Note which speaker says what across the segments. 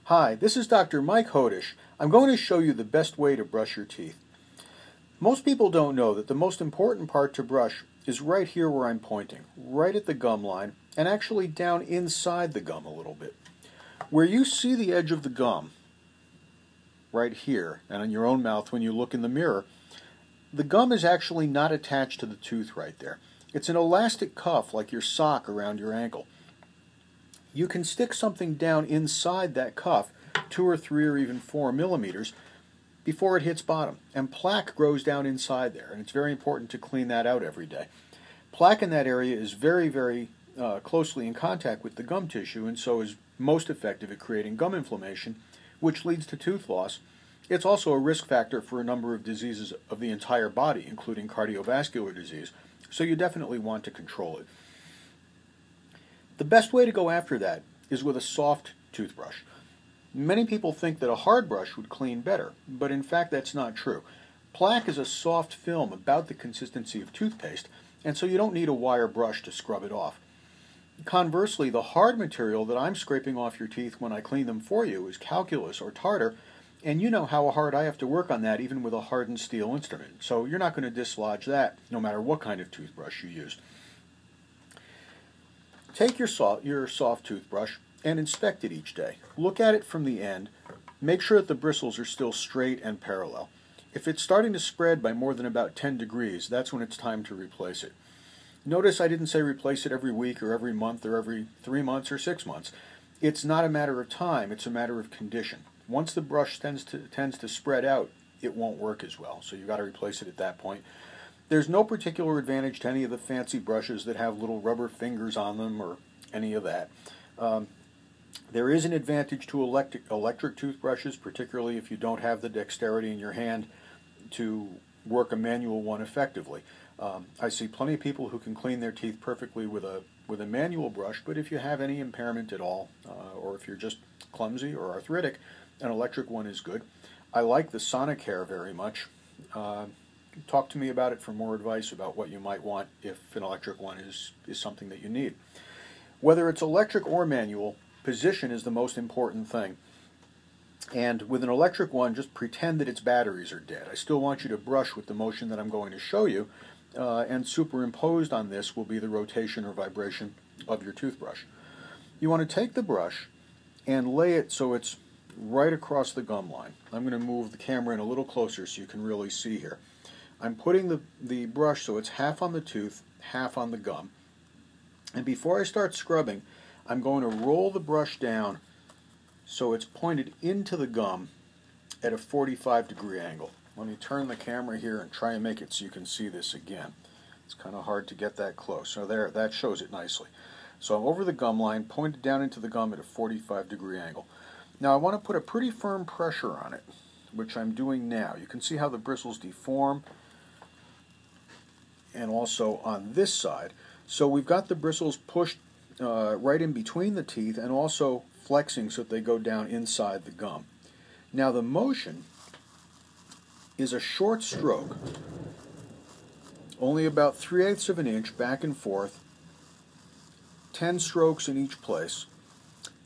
Speaker 1: Hi, this is Dr. Mike Hodish. I'm going to show you the best way to brush your teeth. Most people don't know that the most important part to brush is right here where I'm pointing, right at the gum line, and actually down inside the gum a little bit. Where you see the edge of the gum, right here, and in your own mouth when you look in the mirror, the gum is actually not attached to the tooth right there. It's an elastic cuff like your sock around your ankle. You can stick something down inside that cuff, 2 or 3 or even 4 millimeters, before it hits bottom. And plaque grows down inside there, and it's very important to clean that out every day. Plaque in that area is very closely in contact with the gum tissue, and so is most effective at creating gum inflammation, which leads to tooth loss. It's also a risk factor for a number of diseases of the entire body, including cardiovascular disease, so you definitely want to control it. The best way to go after that is with a soft toothbrush. Many people think that a hard brush would clean better, but in fact that's not true. Plaque is a soft film about the consistency of toothpaste, and so you don't need a wire brush to scrub it off. Conversely, the hard material that I'm scraping off your teeth when I clean them for you is calculus or tartar, and you know how hard I have to work on that even with a hardened steel instrument, so you're not going to dislodge that no matter what kind of toothbrush you use. Take your soft toothbrush and inspect it each day. Look at it from the end. Make sure that the bristles are still straight and parallel. If it's starting to spread by more than about 10 degrees, that's when it's time to replace it. Notice I didn't say replace it every week or every month or every 3 months or 6 months. It's not a matter of time, it's a matter of condition. Once the brush tends to spread out, it won't work as well, so you've got to replace it at that point. There's no particular advantage to any of the fancy brushes that have little rubber fingers on them or any of that. There is an advantage to electric toothbrushes, particularly if you don't have the dexterity in your hand to work a manual one effectively. I see plenty of people who can clean their teeth perfectly with a manual brush, but if you have any impairment at all, or if you're just clumsy or arthritic, an electric one is good. I like the Sonicare very much. Talk to me about it for more advice about what you might want if an electric one is something that you need. Whether it's electric or manual, position is the most important thing. And with an electric one, just pretend that its batteries are dead. I still want you to brush with the motion that I'm going to show you, and superimposed on this will be the rotation or vibration of your toothbrush. You want to take the brush and lay it so it's right across the gum line. I'm going to move the camera in a little closer so you can really see here. I'm putting the brush so it's half on the tooth, half on the gum. And before I start scrubbing, I'm going to roll the brush down so it's pointed into the gum at a 45-degree angle. Let me turn the camera here and try and make it so you can see this again. It's kind of hard to get that close. So there, that shows it nicely. So I'm over the gum line, pointed down into the gum at a 45-degree angle. Now I want to put a pretty firm pressure on it, which I'm doing now. You can see how the bristles deform, and also on this side. So we've got the bristles pushed right in between the teeth and also flexing so that they go down inside the gum. Now the motion is a short stroke, only about 3/8 of an inch back and forth, 10 strokes in each place,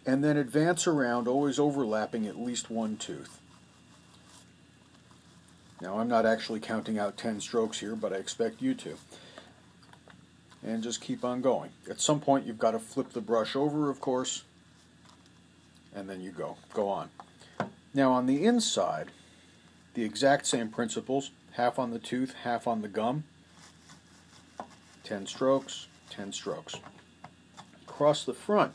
Speaker 1: and then advance around, always overlapping at least one tooth. Now I'm not actually counting out 10 strokes here, but I expect you to. And just keep on going. At some point you've got to flip the brush over, of course, and then you go on. Now on the inside, the exact same principles, half on the tooth, half on the gum, 10 strokes, 10 strokes. Across the front,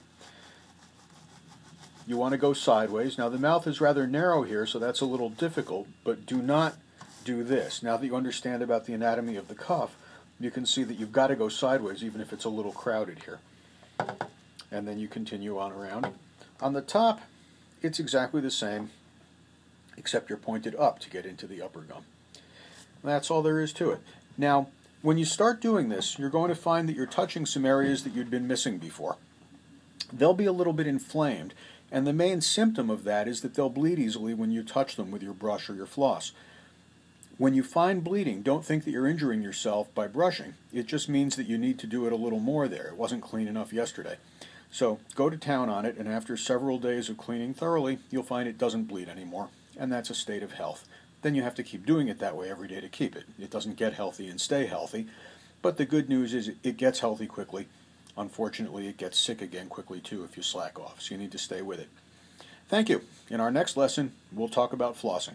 Speaker 1: you want to go sideways. Now the mouth is rather narrow here, so that's a little difficult, but do not do this. Now that you understand about the anatomy of the cuff, you can see that you've got to go sideways even if it's a little crowded here. And then you continue on around. On the top, it's exactly the same, except you're pointed up to get into the upper gum. That's all there is to it. Now, when you start doing this, you're going to find that you're touching some areas that you'd been missing before. They'll be a little bit inflamed, and the main symptom of that is that they'll bleed easily when you touch them with your brush or your floss. When you find bleeding, don't think that you're injuring yourself by brushing. It just means that you need to do it a little more there. It wasn't clean enough yesterday. So go to town on it, and after several days of cleaning thoroughly, you'll find it doesn't bleed anymore, and that's a state of health. Then you have to keep doing it that way every day to keep it. It doesn't get healthy and stay healthy, but the good news is it gets healthy quickly. Unfortunately, it gets sick again quickly too if you slack off, so you need to stay with it. Thank you. In our next lesson, we'll talk about flossing.